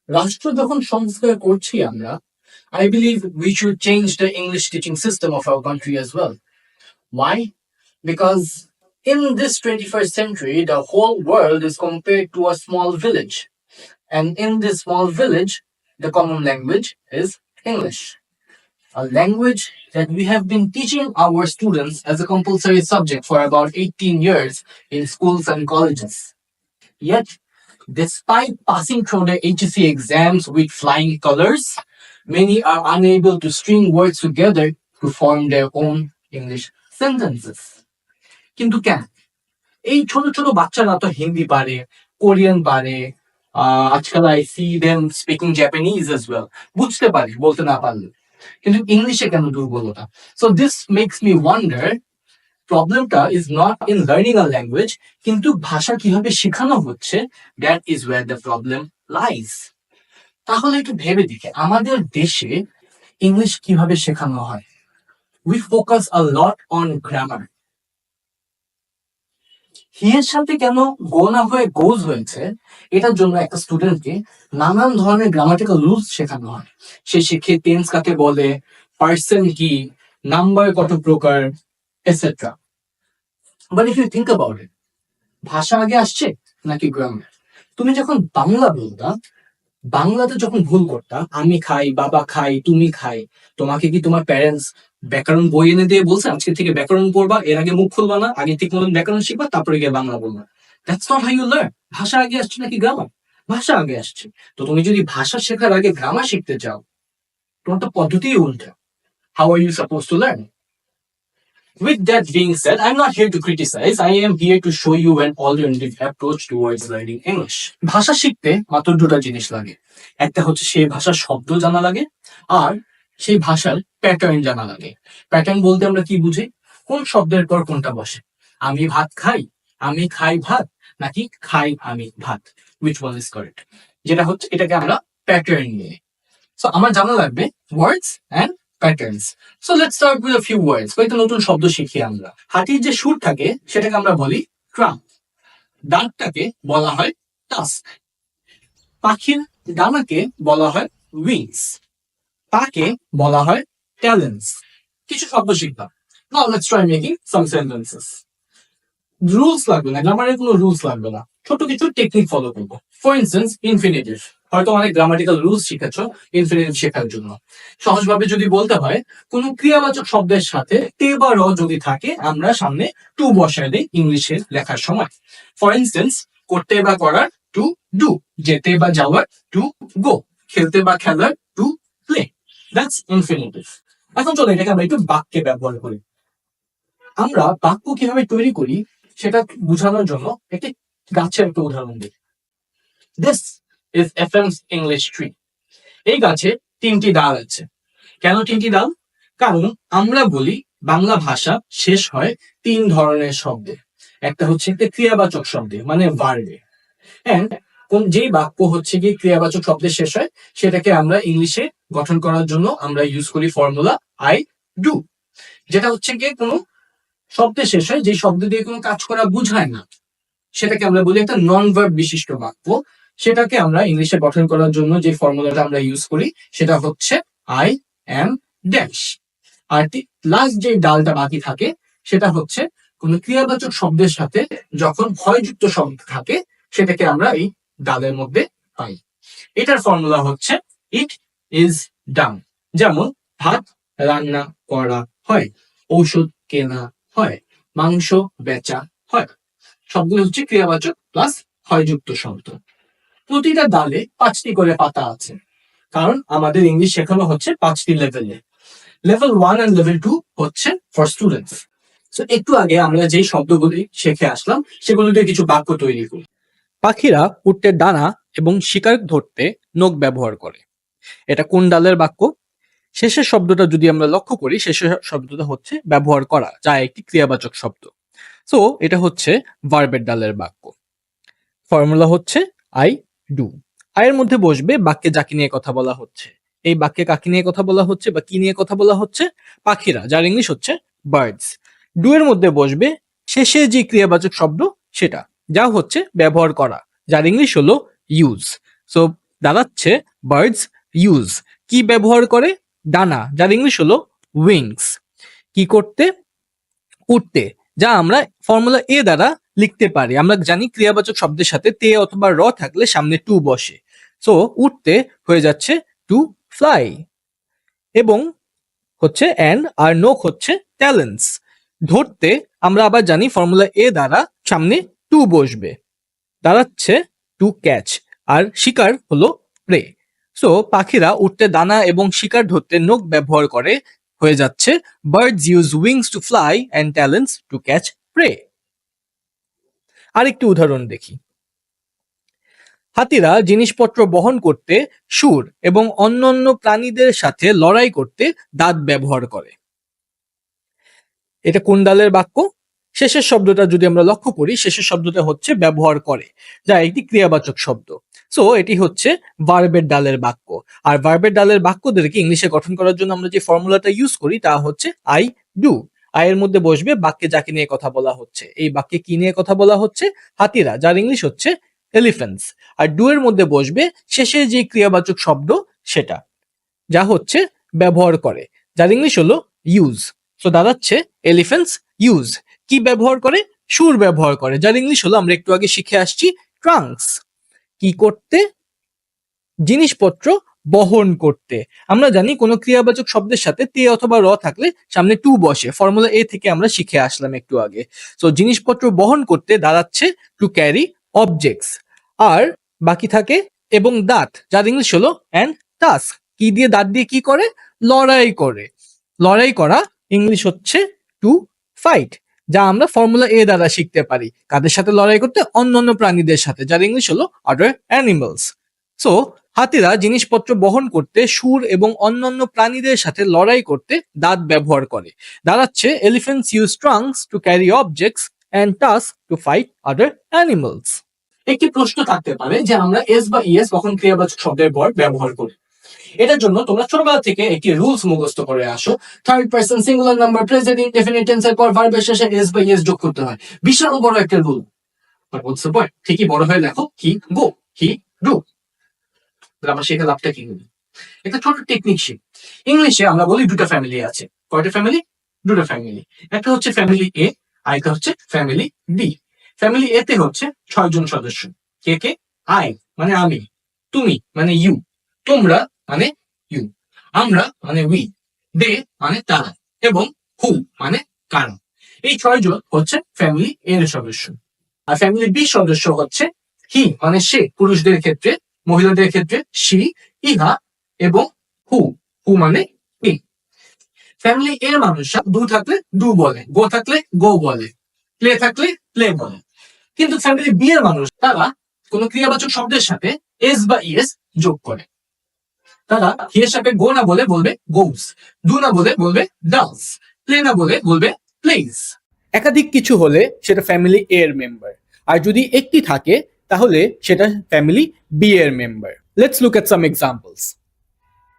রাষ্ট্র যখন সংস্কার করছি আমরা, I believe we should change the English teaching system of our country as well. Why? Because in this 21st century, the whole world is compared to a small village. And in this small village, the common language is English. A language that we have been teaching our students as a compulsory subject for about 18 years in schools and colleges. Yet, despite passing through the HSC exams with flying colors, many are unable to string words together to form their own English sentences. কিন্তু কেন? এই ছোট ছোট বাচ্চারা তো হিন্দি পারে, Korean পারে, আজকাল I see them speaking Japanese as well, বুঝতে পারে বলতে না পারলে, কিন্তু ইংলিশে কেন দুর্বলতা? So this makes me wonder, প্রবলেমটা is not in learning a language, কিন্তু ভাষা কিভাবে শেখানো হচ্ছে, that is where the problem lies. তাহলে একটু ভেবে দেখে আমাদের দেশে ইংলিশ কিভাবে শেখানো হয়। We focus a lot on grammar. হি এর সাথে কেন গো না হয়ে গোজ হয়েছে, এটার জন্য একটা স্টুডেন্টকে নানান ধরনের গ্রামাটিক্যাল রুলস শেখানো হয়। সে শিখে টেন্স কাকে বলে, পার্সন কি, নাম্বার কত প্রকার, etcetera. But if you think about it, ভাষা আগে আসছে নাকি গ্রামার? তুমি যখন বাংলা বলতা, বাংলাতে যখন ভুল করতা, আমি খাই, বাবা খাই, তুমি খাই, তোমাকে কি তোমার প্যারেন্টস ব্যাকরণ বই এনে দিয়ে বলছে আজকে থেকে ব্যাকরণ পড়বা, এর আগে মুখ খুলবা না, আগে ঠিক মতন ব্যাকরণ শিখবা, তারপরে গিয়ে বাংলা বলবা? That's not how you learn. ভাষা আগে আসছে নাকি গ্রামার? ভাষা আগে আসছে। তো তুমি যদি ভাষা শেখার আগে গ্রামার শিখতে চাও, তোমার তো পদ্ধতি উল্টা। How are you suppose to learn? With that being said, I'm not here to criticize. I am here to show you an alternative approach towards learning English. ভাষা শিখতে মাত্র দুটো জিনিস লাগে। একটা হচ্ছে সেই ভাষার শব্দ জানা লাগে, আর সেই ভাষার প্যাটার্ন জানা লাগে। প্যাটার্ন বলতে আমরা কি বুঝি? কোন শব্দের পর কোনটা বসে। আমি ভাত খাই, আমি খাই ভাত, নাকি খাই আমি ভাত, which one is correct? যেটা হচ্ছে এটাকে আমরা প্যাটার্ন নিয়ে। সো আমার জানা লাগবে words and patterns. So let's start with a few words. কয়েকটা নতুন শব্দ শিখি আমরা। হাতির যে সুর থাকে সেটাকে আমরা বলি ট্রাম্প। দাঁতটাকে বলা হয় টাস্ক। পাখির ডানাকে বলা হয় উইংস। পাকে বলা হয় ট্যালেন্টস। কিছু শব্দ শিখলাম। Now let's try making some sentences. Rules লাগবে না, গ্রামারের কোনো রুলস লাগবে না, ছোট কিছু টেকনিক ফলো করবো। For instance, infinitive. হয়তো অনেক গ্রামাটিক্যাল রুলস শিখেছ ইনফিনিটিভ শেখার জন্য। সহজভাবে যদি বলতে হয়, কোন ক্রিয়াবাচক শব্দের সাথে তে বা র যদি থাকে, আমরা সামনে টু বসায় দেই ইংলিশে লেখার সময়। ফর ইনস্টেন্স, করতে বা করার টু ডু, যেতে বা যাওয়ার টু গো, খেলতে বা খেলার টু প্লে। That's infinitive. এখন চলো এটাকে আমরা একটু বাক্যে ব্যবহার করি। আমরা বাক্য কিভাবে তৈরি করি সেটা বোঝানোর জন্য একটি গাছের একটা উদাহরণ দিই। This is FMC's English tree. এই গাছে তিনটি ডাল আছে। কেন তিনটি ডাল? কারণ আমরা বলি বাংলা ভাষা শেষ হয় তিন ধরনের শব্দে। একটা হচ্ছে একটা ক্রিয়াবাচক শব্দে, মানে ভার্বে। এন্ড যেই বাক্য হচ্ছে কি ক্রিয়াবাচক শব্দে শেষ হয়, সেটাকে আমরা ইংলিশে গঠন করার জন্য আমরা ইউজ করি ফর্মুলা আই ডু। যেটা হচ্ছে গিয়ে কোনো শব্দে শেষ হয়, যে শব্দ দিয়ে কোনো কাজ করা বুঝায় না, সেটাকে আমরা বলি একটা নন ভার্ব বিশিষ্ট বাক্য। সেটাকে আমরা ইংলিশে গঠন করার জন্য যে ফর্মুলাটা আমরা ইউজ করি সেটা হচ্ছে আই এম ড্যাশ। আর লাস্ট যে ডালটা বাকি থাকে সেটা হচ্ছে কোন ক্রিয়াবাচক শব্দের সাথে যখন ভয়যুক্ত শব্দ থাকে, সেটাকে আমরা এই ডালের মধ্যে পাই। এটার ফর্মুলা হচ্ছে ইট ইজ ডান। যেমন ভাত রান্না করা হয়, ঔষধ কেনা হয়, মাংস বেচা হয়। সবগুলো হচ্ছে ক্রিয়াবাচক প্লাস হয়যুক্ত শব্দ। প্রতিটা ডালে 5টি করে পাতা আছে, কারণ আমাদের ইংলিশ শেখানো হচ্ছে 5টি লেভেলে। লেভেল 1 এন্ড লেভেল 2 হচ্ছে ফর স্টুডেন্টস। সো একটু আগে আমরা যে শব্দগুলি শিখে আসলাম সেগুলো দিয়ে কিছু বাক্য তৈরি করি। পাখিরা উঠতে ডানা এবং শিকার ধরতে নখ ব্যবহার করে। এটা কোন ডালের বাক্য? শেষের শব্দটা যদি আমরা লক্ষ্য করি, শেষের শব্দটা হচ্ছে ব্যবহার করা, যা একটি ক্রিয়াবাচক শব্দ। সো এটা হচ্ছে ভার্বের ডালের বাক্য। ফর্মুলা হচ্ছে আই ডু। আয়ের মধ্যে বসবে বাক্যে যাকে নিয়ে কথা বলা হচ্ছে। এই বাক্যে কাকে নিয়ে কথা বলা হচ্ছে বা কি নিয়ে কথা বলা হচ্ছে? পাখিরা, যার ইংলিশ হচ্ছে বার্ডস। ডু এর মধ্যে বসবে শেষে যে ক্রিয়াবাচক শব্দ সেটা, যা হচ্ছে ব্যবহার করা, যার ইংলিশ হলো ইউজ। সো দাঁড়াচ্ছে বার্ডস ইউজ, কি ব্যবহার করে? ডানা, যার ইংলিশ হলো উইংস। কি করতে? উঠতে, যা আমরা ফর্মুলা এ দ্বারা লিখতে পারি। আমরা জানি ক্রিয়াবাচক শব্দের সাথে তে অথবা র থাকলে সামনে টু বসে, সো উঠতে হয়ে যাচ্ছে টু ফ্লাই। এবং হচ্ছে অ্যান্ড আর নোক হচ্ছে ট্যালেন্টস। ধরতে আমরা আবার জানি ফর্মুলা এ দ্বারা সামনে টু বসবে, দাঁড়াচ্ছে টু ক্যাচ। আর শিকার হলো প্রে। সো পাখিরা উঠতে ডানা এবং শিকার ধরতে নখ ব্যবহার করে, হয়ে যাচ্ছে birds use wings to fly and talons to catch prey. আরেকটি উদাহরণ দেখি। হাতিরা জিনিসপত্র বহন করতে, সুর এবং অন্যান্য প্রাণীদের সাথে লড়াই করতে দাঁত ব্যবহার করে। এটা কোন ডালের বাক্য? শেষের শব্দটা যদি আমরা লক্ষ্য করি, শেষের শব্দটা হচ্ছে ব্যবহার করে, যা একটি ক্রিয়াবাচক শব্দ। সো এটি হচ্ছে ভার্বের ডালের বাক্য। আর ভার্বের ডালের বাক্যদেরকে ইংলিশে গঠন করার জন্য আমরা যে ফর্মুলাটা ইউজ করি তা হচ্ছে আই ডু। আই এর মধ্যে বসবে বাক্যে যাকে নিয়ে কথা বলা হচ্ছে। এই বাক্যে কি নিয়ে কথা বলা হচ্ছে? হাতিরা, যার ইংলিশ হচ্ছে এলিফ্যান্টস। আর ডু এর মধ্যে বসবে শেষে যে ক্রিয়াবাচক শব্দ সেটা, যা হচ্ছে ব্যবহার করে, যার ইংলিশ হলো ইউজ। সো দাঁড়াচ্ছে এলিফ্যান্টস ইউজ, কি ব্যবহার করে? সুর ব্যবহার করে, যার ইংলিশ হলো আমরা একটু আগে শিখে আসছি ট্রাঙ্কস। কি করতে? জিনিসপত্র বহন করতে। আমরা জানি কোনো ক্রিয়াবাচক শব্দের সাথে তে অথবা র থাকলে সামনে টু বসে, ফর্মুলা এ থেকে আমরা শিখে আসলাম একটু আগে। সো জিনিসপত্র বহন করতে দাঁড়াচ্ছে টু ক্যারি অবজেক্টস। আর বাকি থাকে এবং দাঁত, যার ইংলিশ হলো অ্যান্ড টাস্ক। কি দিয়ে? দাঁত দিয়ে কি করে? লড়াই করে। লড়াই করা ইংলিশ হচ্ছে টু ফাইট, যা আমরা ফর্মুলা এ দ্বারা শিখতে পারি। কাদের সাথে লড়াই করতে? অন্যান্য প্রাণীদের সাথে, যার ইংলিশ হলো আদার অ্যানিমালস। সো হাতিরা জিনিসপত্র বহন করতে, সুর এবং অন্যান্য প্রাণীদের সাথে লড়াই করতে দাঁত ব্যবহার করে। দাঁড়াচ্ছে elephants use trunks to carry objects and task to fight other animals. একটি প্রশ্ন থাকতে পারে যে আমরা এস বা ইএস কখন ক্রিয়াবাচক শব্দের পর ব্যবহার করি। এটার জন্য তোমরা ছোটবেলা থেকে একটি রুলস মুখস্থ করে আসো। Third person singular number present indefinite টেন্সের পর ভার্বের শেষে এস বা ইএস যোগ করতে হয়। বিশাল বড় একটা rule, but what's the point? ঠিকই বড় হয়ে লেখো হি গো, হি ডু। আমরা শিখে লাভটা কি হবে? একটা ছোট টেকনিক শিখ। ইংলিশে আমরা বলি দুটো ফ্যামিলি আছে। কয়টা ফ্যামিলি? দুটো ফ্যামিলি। একটা হচ্ছে ফ্যামিলি এ, আর একটা হচ্ছে ফ্যামিলি বি। ফ্যামিলি এ তে হচ্ছে 6 জন সদস্য। কে কে? আই মানে আমি, তুমি মানে ইউ, তোমরা মানে ইউ, আমরা মানে উই, দে মানে তারা, এবং হু মানে কারা। এই 6 জন হচ্ছে ফ্যামিলি এর সদস্য। আর ফ্যামিলি বি সদস্য হচ্ছে হি মানে সে, পুরুষদের ক্ষেত্রে, মহিলাদের ক্ষেত্রে শি, ইহা এবং হু, হু মানে হি। ফ্যামিলি এর মানুষরা ডু থাকলে ডু বলে, গো থাকলে গো বলে, প্লে থাকলে প্লে বলে। কিন্তু ফ্যামিলি বি এর মানুষ তারা কোন ক্রিয়াবাচক শব্দের সাথে এস বা ইএস যোগ করে। তারা হি এর সাথে গো না বলে বলবে গোস, ডু না বলে বলবে ডাস, প্লে না বলে বলবে প্লেস। একাধিক কিছু হলে সেটা ফ্যামিলি এ এর মেম্বার, আর যদি একটি থাকে তাহলে সেটা ফ্যামিলি বি এর member. Let's look at some examples.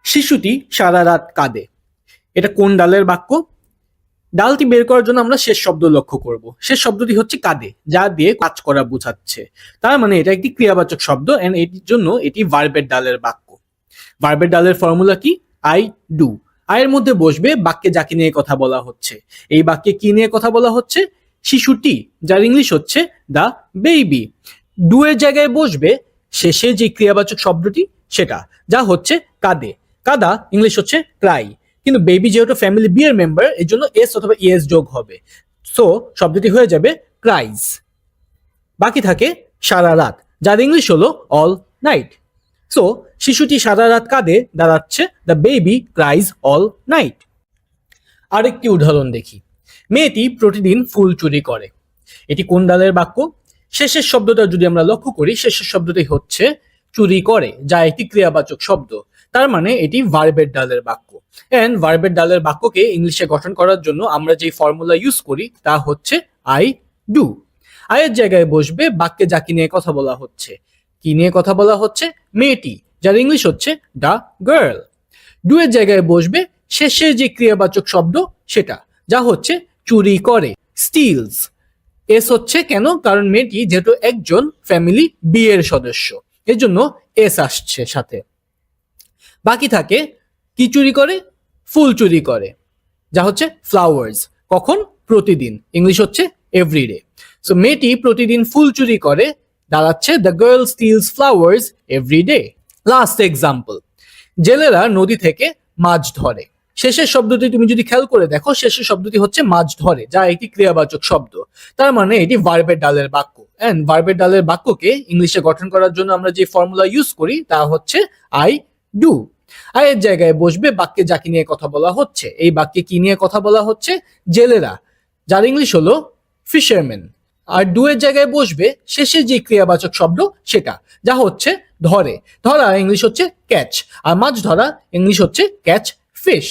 শিশুটি সারা রাত কাঁদে। এটা কোন ডালের বাক্য? ডালটি বের করার জন্য আমরা শেষ শব্দ লক্ষ্য করব। শেষ শব্দটি হচ্ছে কাঁদে, যা দিয়ে কাজ করা বোঝাচ্ছে। তার মানে এটা একটি ক্রিয়াবাচক শব্দ, এন্ড এটির জন্য এটি ভার্বের ডালের বাক্য। ভার্বের ডালের ফর্মুলা কি? I do. আয়ের মধ্যে বসবে বাক্যে যাকে নিয়ে কথা বলা হচ্ছে। এই বাক্যে কি নিয়ে কথা বলা হচ্ছে? শিশুটি, যার ইংলিশ হচ্ছে দ্য বেবি। ডু এর জায়গায় বসবে শেষে যে ক্রিয়াবাচক শব্দটি সেটা, যা হচ্ছে কাঁদে। কাদা ইংলিশ হচ্ছে ক্রাই, কিন্তু বেবি যেহেতু ফ্যামিলি বি এর মেম্বার, এর জন্য এস অথবা ইএস যোগ হবে। সো শব্দটি হয়ে যাবে ক্রাইজ। বাকি থাকে সারা রাত, যার ইংলিশ হলো অল নাইট। সো শিশুটি সারা রাত কাঁদে দাঁড়াচ্ছে the baby cries all night. আরেকটি উদাহরণ দেখি। মেয়েটি প্রতিদিন ফুল চুরি করে। এটি কোন ডালের বাক্য? শেষের শব্দটা যদি আমরা লক্ষ্য করি, শেষের শব্দটি হচ্ছে চুরি করে, যা একটি ক্রিয়াবাচক শব্দ। তার মানে এটি ভার্বের ডালের বাক্য। এন্ড ভার্বের ডালের বাক্যকে ইংলিশে গঠন করার জন্য আমরা যে ফর্মুলা ইউজ করি তা হচ্ছে আই ডু। আয়ের জায়গায় বসবে বাক্যে যাকে নিয়ে কথা বলা হচ্ছে। কি নিয়ে কথা বলা হচ্ছে? মেয়েটি, যার ইংলিশ হচ্ছে দ্য গার্ল। ডু এর জায়গায় বসবে শেষে যে ক্রিয়াবাচক শব্দ সেটা, যা হচ্ছে চুরি করে, স্টিলস। এস হচ্ছে কেন? কারণ মেয়েটি যেহেতু একজন ফ্যামিলি বি এর সদস্য, এর জন্য এস আসছে সাথে। বাকি থাকে কি চুরি করে, ফুল চুরি করে, যা হচ্ছে ফ্লাওয়ার্স। কখন? প্রতিদিন, ইংলিশ হচ্ছে এভরিডে। সো মেয়েটি প্রতিদিন ফুল চুরি করে দাঁড়াচ্ছে the girl steals flowers every day. Last example, জেলেরা নদী থেকে মাছ ধরে। শেষের শব্দটি তুমি যদি খেয়াল করে দেখো, শেষের শব্দটি হচ্ছে মাছ ধরে, যা একটি ক্রিয়াবাচক শব্দ। তার মানে এটি ভার্বের ডালের বাক্য। এন্ড ভার্বের ডালের বাক্যকে ইংলিশে গঠন করার জন্য আমরা যে ফর্মুলা ইউজ করি তা হচ্ছে আই ডু। আয়ের জায়গায় বসবে বাক্যে যাকে নিয়ে কথা বলা হচ্ছে। এই বাক্যে কি নিয়ে কথা বলা হচ্ছে? জেলেরা, যার ইংলিশ হলো ফিশারম্যান। আর ডু এর জায়গায় বসবে শেষে যে ক্রিয়াবাচক শব্দ সেটা, যা হচ্ছে ধরে। ধরা ইংলিশ হচ্ছে ক্যাচ, আর মাছ ধরা ইংলিশ হচ্ছে ক্যাচ ফিশ।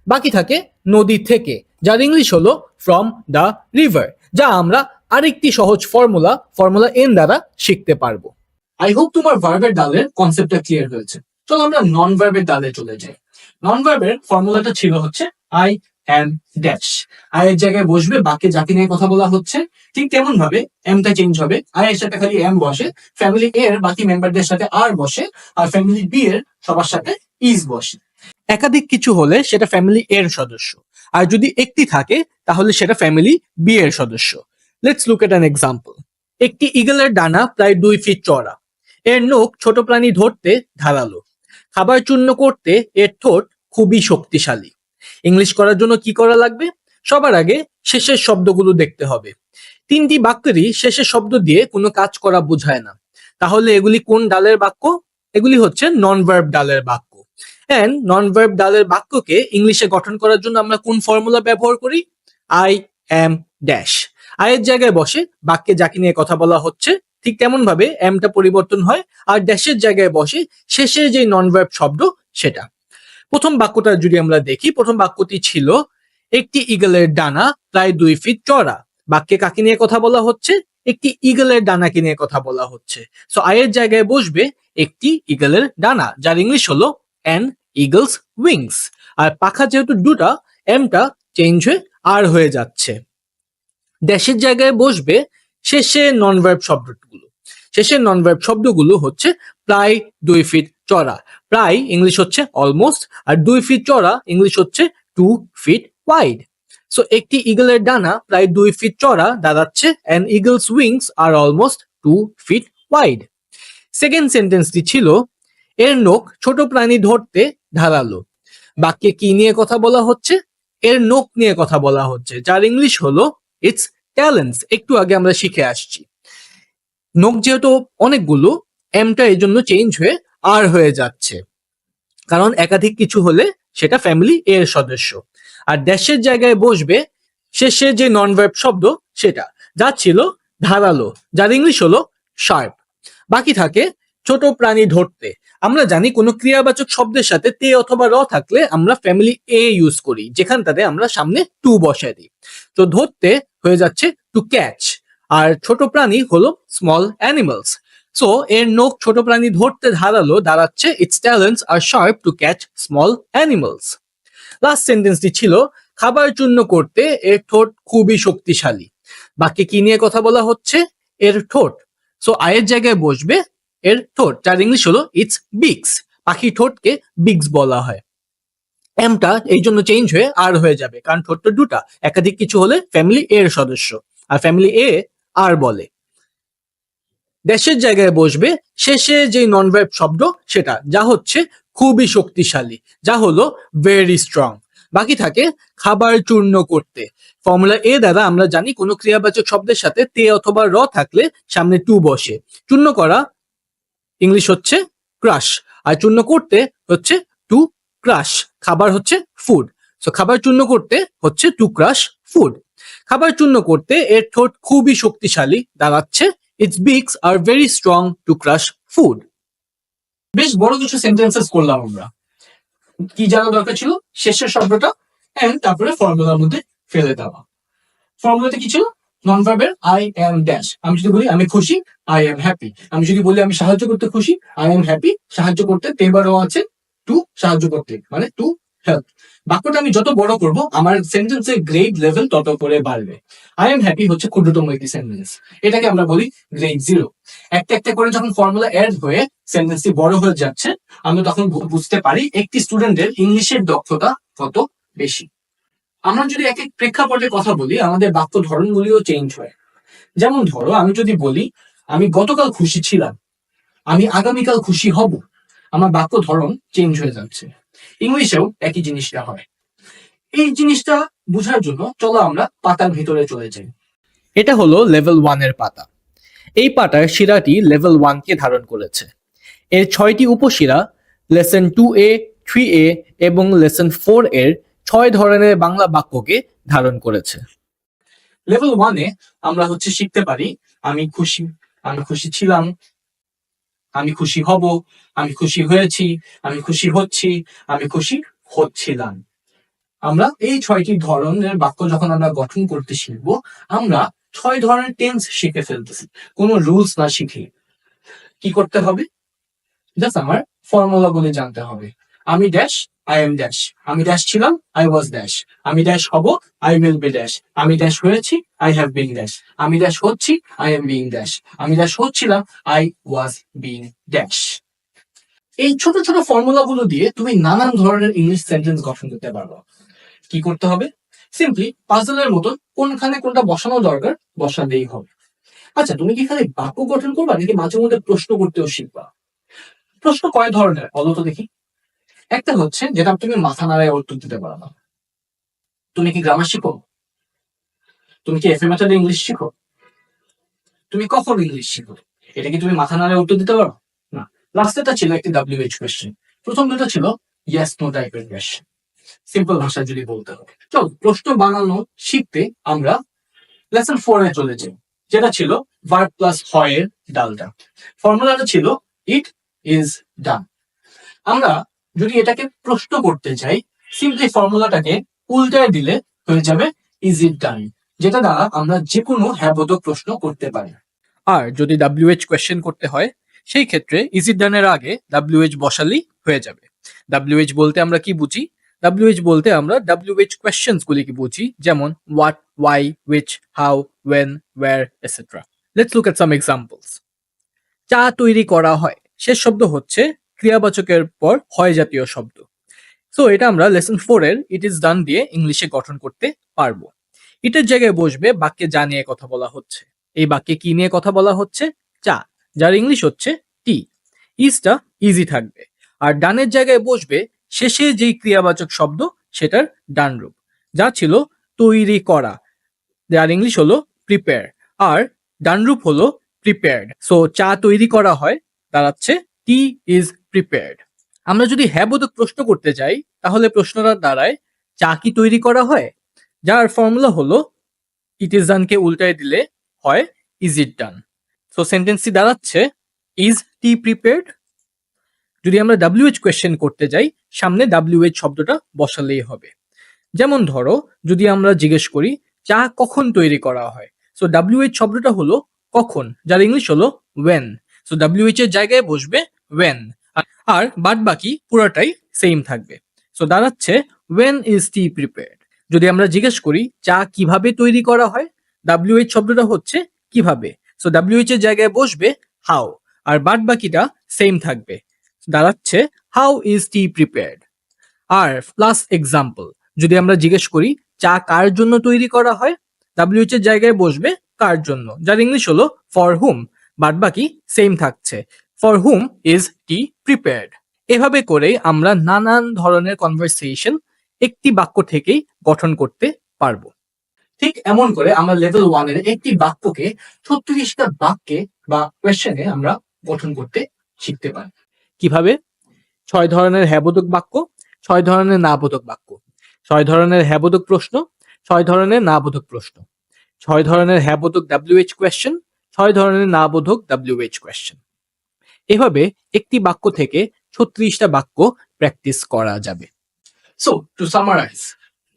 বাকি থাকে নদী থেকে, যার ইংলিশ হলো ফ্রম দ্য রিভার, যা আমরা আরেকটি সহজ ফর্মুলা এন দ্বারা শিখতে পারবো। আই হোপ তোমার ভার্বের ডালের কনসেপ্টটা ক্লিয়ার হয়েছে। চলো আমরা নন ভার্বের ডালে চলে যাই। নন ভার্বের ফর্মুলাটা ছিল হচ্ছে আই অ্যাম ড্যাশ। আই এর জায়গায় বসবে বাক্যে যাকে নিয়ে কথা বলা হচ্ছে, ঠিক তেমন ভাবে এমটা চেঞ্জ হবে। আই এর সাথে খালি এম বসে, ফ্যামিলি এ এর বাকি মেম্বারদের সাথে আর বসে, আর ফ্যামিলি বি এর সবার সাথে ইজ বসে। একাধিক কিছু হলে সেটা ফ্যামিলি এর সদস্য, আর যদি একটি থাকে তাহলে সেটা ফ্যামিলি বি এর সদস্য। Let's look at an example. একটি ইগলের ডানা প্রায় 2 ফিট চওড়া, এর নখ ছোট প্রাণী ধরতে ধারালো, খাবার চূর্ণ করতে এর ঠোঁট খুবই শক্তিশালী। ইংলিশ করার জন্য কি করা লাগবে? সবার আগে শেষের শব্দগুলো দেখতে হবে। 3টি বাক্যেরই শেষের শব্দ দিয়ে কোনো কাজ করা বোঝায় না। তাহলে এগুলি কোন ডালের বাক্য? এগুলি হচ্ছে নন ভার্ব ডালের বাক্য। এন্ড নন ভার্ব ডালের বাক্যকে ইংলিশে গঠন করার জন্য আমরা কোন ফর্মুলা ব্যবহার করি? I am dash. আই এর জায়গায় বসে বাক্যে যাকে নিয়ে কথা বলা হচ্ছে, ঠিক তেমন ভাবে এমটা পরিবর্তন হয়, আর ড্যাশের জায়গায় বসে শেষে যে নন ভার্ব শব্দ সেটা। প্রথম বাক্যটা যদি আমরা দেখি, প্রথম বাক্যটি ছিল একটি ইগলের ডানা প্রায় 2 ফিট চওড়া। বাক্যে কাকে নিয়ে কথা বলা হচ্ছে? একটি ইগলের ডানাকে নিয়ে কথা বলা হচ্ছে। সো আই এর জায়গায় বসবে একটি ইগলের ডানা, যার ইংলিশ হলো অ্যান ইগলস উইংস। আর পাখা যেহেতু দুটা, এমটা চেঞ্জ হয়ে আর হয়ে যাচ্ছে। ড্যাশের জায়গায় বসবে শেষে নন ভার্ব শব্দগুলো। শেষের নন ভার্ব শব্দগুলো হচ্ছে প্রায় 2 ফিট চওড়া। প্রায় ইংলিশ হচ্ছে অলমোস্ট, আর 2 ফিট চওড়া ইংলিশ হচ্ছে 2 ফিট ওয়াইড। সো একটি ইগলের ডানা প্রায় 2 ফিট চওড়া দাঁড়াচ্ছে an eagle's wings are almost 2 feet wide. Second সেন্টেন্সটি ছিল এর নখ ছোট প্রাণী ধরতে ধারালো। বাক্যে কি নিয়ে কথা বলা হচ্ছে? এর নখ নিয়ে কথা বলা হচ্ছে, যার ইংলিশ হলো ইটস ট্যালেন্টস। একটু আগে আমরা শিখে আসছি। নখ যেহেতু অনেকগুলো, এমটা এই জন্য চেঞ্জ হয়ে আর হয়ে যাচ্ছে, কারণ একাধিক কিছু হলে সেটা ফ্যামিলি এর সদস্য। আর ড্যাশের জায়গায় বসবে শেষে যে নন ভার্ব শব্দ সেটা, যা ছিল ধারালো, যার ইংলিশ হলো শার্প। বাকি থাকে ছোট প্রাণী ধরতে। আমরা জানি কোনো ক্রিয়াবাচক শব্দের সাথে তে অথবা র থাকলে আমরা ফ্যামিলি এ ইউজ করি, যেখানটাতে আমরা সামনে টু বসাই দিই। তো ধরতে হয়ে যাচ্ছে টু ক্যাচ, আর ছোট প্রাণী হলো স্মল অ্যানিমালস। সো এর নখ ছোট প্রাণী ধরতে ধারালো দাঁড়াচ্ছে its talons are sharp to catch small animals. Last সেন্টেন্সটি ছিল খাবার চূর্ণ করতে এর ঠোঁট খুবই শক্তিশালী। বাকি কি নিয়ে কথা বলা হচ্ছে? এর ঠোঁট। সো আয়ের জায়গায় বসবে এর ঠোঁট, যার ইংলিশ হলো ইটস বিগস। পাখির ঠোঁটকে বিগস বলা হয়। এমটা এই জন্য চেঞ্জ হয়ে আর হয়ে যাবে, কারণ ঠোঁটটা দুটা, একাধিক কিছু হলে ফ্যামিলি এর সদস্য, আর ফ্যামিলি এ আর বলে। ড্যাশের জায়গায় বসবে শেষে যে নন ভার্ব শব্দ সেটা, যা হচ্ছে খুবই শক্তিশালী, যা হলো ভেরি স্ট্রং। বাকি থাকে খাবার চূর্ণ করতে। ফর্মুলা এ দ্বারা আমরা জানি কোনো ক্রিয়াবাচক শব্দের সাথে তে অথবা র থাকলে সামনে টু বসে। চূর্ণ করা ইংলিশ হচ্ছে ক্রাশ, আর চূর্ণ করতে হচ্ছে টু ক্রাশ। খাবার হচ্ছে ফুড, সো খাবার চূর্ণ করতে হচ্ছে টু ক্রাশ ফুড। খাবার চূর্ণ করতে এর ঠোঁট খুবই শক্তিশালী দাঁড়াচ্ছে its beaks are very strong to crush food. বেশ বড় কিছু সেন্টেন্সেস করলাম আমরা। কি জানা দরকার ছিল? শেষের শব্দটা এন্ড তারপরে ফর্মুলার মধ্যে ফেলে দেওয়া। ফর্মুলাতে কি ছিল? নন ভার্বের আই এম ড্যাশ। আমি যদি বলি আমি খুশি, আই এম হ্যাপি। আমি যদি বলি আমি সাহায্য করতে খুশি, আই এম হ্যাপি। সাহায্য করতে তেবারও আছে টু, সাহায্য করতে মানে টু হেল্প। বাক্যটা আমি যত বড় করব আমার সেন্টেন্সের গ্রেড লেভেল তত করে বাড়বে। আই এম হ্যাপি হচ্ছে ক্ষুদ্রতম একটি সেন্টেন্স, এটাকে আমরা বলি গ্রেড 0। একটা একটা করে যখন ফর্মুলা অ্যাড হয়ে সেন্টেন্সটি বড় হয়ে যাচ্ছে, আমরা তখন বুঝতে পারি একটি স্টুডেন্টের ইংলিশের দক্ষতা কত বেশি। আমরা যদি এক এক প্রেক্ষাপটে কথা বলি, আমাদের বাক্য ধরনগুলিও চেঞ্জ হয়। যেমন ধরো, আমি যদি বলি আমি গতকাল খুশি ছিলাম, আমি আগামীকাল খুশি হব, আমার বাক্য ধরন চেঞ্জ হয়ে যাচ্ছে। ইংলিশেও একই জিনিসটা হয়। এই জিনিসটা বোঝার জন্য চলো আমরা পাতার ভিতরে চলে যাই। এটা হলো লেভেল 1 এর পাতা। এই পাতার শিরাটি লেভেল 1 কে ধারণ করেছে। এর 6টি উপশিরা লেসন 2A, 3A এবং লেসন 4 এর 6 ধরনের বাংলা বাক্যকে ধারণ করেছে। লেভেল 1-এ আমরা শিখতে পারি আমি খুশি, আমি খুশি ছিলাম, আমি খুশি হব, আমি খুশি হয়েছি, আমি খুশি হচ্ছি, আমি খুশি হচ্ছিলাম। আমরা এই 6টি ধরনের বাক্য যখন আমরা গঠন করতে শিখবো, আমরা 6 ধরনের টেন্স শিখে ফেলতেছি, কোনো রুলস না শিখে। কি করতে হবে? জাস্ট আমার ফর্মুলা গুলি জানতে হবে। আমি ড্যাশ, আই এম ড্যাশ, আমি ড্যাশ ছিলাম, আই ওয়াজ ড্যাশ, আমি ড্যাশ হব, আই উইল বি ড্যাশ, আমি ড্যাশ হয়েছি, আই হ্যাভ বিন ড্যাশ, আমি ড্যাশ হচ্ছি, আই এম বিং ড্যাশ, আমি ড্যাশ হচ্ছিলাম, আই ওয়াজ বিং ড্যাশ। এই ছোট ছোট ফর্মুলা গুলো দিয়ে তুমি নানান ধরনের ইংলিশ সেন্টেন্স গঠন করতে পারো। কি করতে হবে? সিম্পলি পাজলের মতন কোনখানে কোনটা বসানো দরকার বসালেই হবে। আচ্ছা, তুমি কি খালি বাক্য গঠন করবা নাকি মাঝে মধ্যে প্রশ্ন করতেও শিখবা? প্রশ্ন কয় ধরনের বলো তো দেখি। একটা হচ্ছে যেটা তুমি মাথা নাড়ায় উত্তর দিতে পারো না। তুমি কি গ্রামার শিখো? তুমি কি এফএ ইংলিশ শিখো? তুমি কখন ইংলিশ শিখো? এটা কি তুমি মাথা নাড়ায় উত্তর দিতে পারো না। লাস্টেরটা ছিল একটি WH কোয়েশ্চেন, প্রথম দুটো ছিল ইয়েস নো টাইপের কোয়েশ্চেন। সিম্পল ভাষায় যদি বলতে হবে। চল প্রশ্ন বানানো শিখতে আমরা লেসন 4-এ চলে যাই, যেটা ছিল ভার্ব প্লাস হয় এর ডালটা। ফর্মুলাটা ছিল ইট ইজ ডান। আমরা যদি এটাকে প্রশ্ন করতে চাই, সিম্পলি ফর্মুলাটাকে উল্টায় দিলে হয়ে যাবে ইজ ইট ডান, যেটা দ্বারা আমরা যে কোনো হ্যাবোধক প্রশ্ন করতে পারি। আর যদি WH কোয়েশ্চেন করতে হয়, সেই ক্ষেত্রে ইজ ইট ডানের আগে WH বসালেই হয়ে যাবে। WH বলতে আমরা কি বুঝি? WH বলতে আমরা WH কোয়েশ্চেন্স গুলিকে বুঝি, যেমন what, why, which, how, when, where, etcetera. Let's look at some examples. চা তৈরি করা হয়, শেষ শব্দ হচ্ছে ক্রিয়াবাচকের পর হয় জাতীয় শব্দ। সো এটা আমরা লেসন 4 এর ইট ইজ ডান দিয়ে ইংলিশে গঠন করতে পারবো। ইটের জায়গায় বসবে বাক্যে যা নিয়ে কথা বলা হচ্ছে। এই বাক্যে কি নিয়ে কথা বলা হচ্ছে? চা, যার ইংলিশ হচ্ছে টি। ইজটা ইজি থাকবে। আর ডানের জায়গায় বসবে শেষে যেই ক্রিয়াবাচক শব্দ, সেটার ডান রূপ, যা ছিল তৈরি করা, যার ইংলিশ হলো প্রিপেয়ার, আর ডান রূপ হলো প্রিপেয়ার্ড। সো চা তৈরি করা হয়, দাঁড়াচ্ছে টি ইজ প্রিপেয়ার্ড। আমরা যদি হ্যাঁ বোধক প্রশ্ন করতে চাই, তাহলে প্রশ্নটা দাঁড়ায় চা কি তৈরি করা হয়, যার ফর্মুলা হলো ইট ইজ ডানকে উল্টায় দিলে হয় ইজ ইট ডান। সো সেন্টেন্সটি দাঁড়াচ্ছে ইজ টি প্রিপেয়ার্ড। যদি আমরা WH কোয়েশ্চেন করতে যাই, সামনে WH শব্দটা বসালেই হবে। যেমন ধরো, যদি আমরা জিজ্ঞেস করি চা কখন তৈরি করা হয়, সো WH শব্দটা হলো কখন, যার ইংলিশ হলো ওয়েন। সো WH এর জায়গায় বসবে ওয়েন, আর বাদ বাকি পুরোটাই সেম থাকবে। সো দাঁড়াচ্ছে ওয়েন ইজ টি প্রিপেয়ার্ড। যদি আমরা জিজ্ঞেস করি চা কিভাবে তৈরি করা হয়, WH শব্দটা হচ্ছে কিভাবে। সো WH এর জায়গায় বসবে হাউ, আর বাদ বাকিটা সেম থাকবে, দাঁড়াচ্ছে হাউ ইজ টি প্রিপেয়ার্ড। আর প্লাস এক্সাম্পল, যদি আমরা জিজ্ঞেস করি চা কার জন্য তৈরি করা হয়, WH এর জায়গায় বসবে কার জন্য, যার ইংলিশ হলো ফর হুম, বাদ বাকি সেম থাকছে, for hmm is tea prepared. এভাবে করে আমরা নানান ধরনের কনভারসেশন একটি বাক্য থেকেই গঠন করতে পারবো। ঠিক এমন করে আমরা লেভেল 1-এর একটি বাক্যকে 36টা বাক্যে বা কোয়েশ্চেনে আমরা গঠন করতে শিখতে পারি। কিভাবে? 6 ধরনের হ্যাবোধক বাক্য, 6 ধরনের না বোধক বাক্য, 6 ধরনের হ্যাবোধক প্রশ্ন, 6 ধরনের না বোধক প্রশ্ন, 6 ধরনের হ্যাবোধক WH কোয়েশ্চেন, 6 ধরনের না বোধক WH কোয়েশ্চেন। এভাবে একটি বাক্য থেকে 36টা বাক্য প্র্যাকটিস করা যাবে। So to summarise,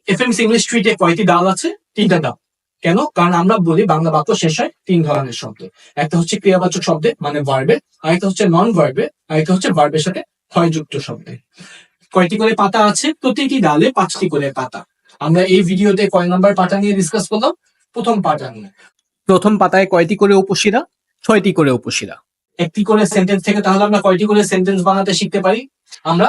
FMC English ট্রিটে কয়টি ডাল আছে? 3টা ডাল। কেন? কারণ আমরা বলি বাংলা বাক্য শেষ হয় 3 ধরনের শব্দে। একটা হচ্ছে ক্রিয়াবাচক শব্দে মানে ভার্বে, আরেকটা হচ্ছে নন ভার্বে, আরেকটা হচ্ছে ভার্বের সাথে হয়যুক্ত শব্দে। কয়টি করে পাতা আছে? প্রতিটি ডালে 5টি করে পাতা। আমরা এই ভিডিওতে কয় নাম্বার পাতা নিয়ে ডিসকাস করলাম? প্রথম পাতা নিয়ে। প্রথম পাতায় কয়টি করে উপশিরা? 6টি করে উপশিরা। একটি করে সেন্টেন্স থেকে তাহলে আমরা কয়টি করে সেন্টেন্স বানাতে শিখতে পারি? আমরা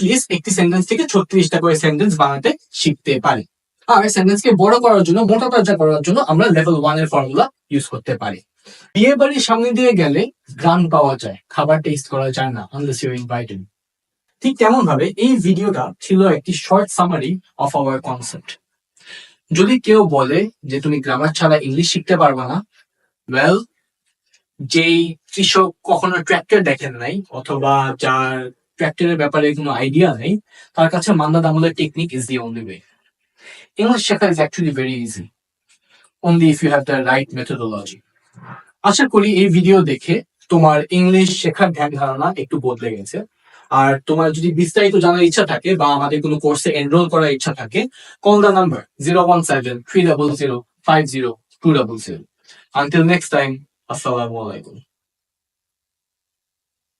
লিস্ট একটি সেন্টেন্স থেকে 36টা করে সেন্টেন্স বানাতে শিখতে পারি। আর সেন্টেন্সকে বড় করার জন্য, মোটা তাজা করার জন্য আমরা লেভেল 1 এর ফর্মুলা ইউজ করতে পারি। বিয়ে বাড়ির সামনে দিয়ে গেলে গ্রান পাওয়া যায়, খাবার টেস্ট করা যায় না আনলেস ইউ ইনভাইটেড। ঠিক তেমন ভাবে এই ভিডিওটা ছিল একটি short summary of our concept. যদি কেউ বলে যে তুমি গ্রামার ছাড়া ইংলিশ শিখতে পারবে না, ওয়েল, যেই কৃষক কখনো ট্র্যাক্টর দেখেন নাই অথবা যার ট্র্যাক্টরের ব্যাপারে কোনো আইডিয়া নেই, তার কাছে Manna Damodar technique is the only way. English শেখা is actually very easy, only if you have the right methodology. আশা করি এই ভিডিও দেখে তোমার ইংলিশ শেখার ধ্যান ধারণা একটু বদলে গেছে। আর তোমার যদি বিস্তারিত জানার ইচ্ছা থাকে বা আমাদের কোনো কোর্সে এনরোল করার ইচ্ছা থাকে, call the number 017-300-50-200. Until next time, আসসালামু আলাইকুম।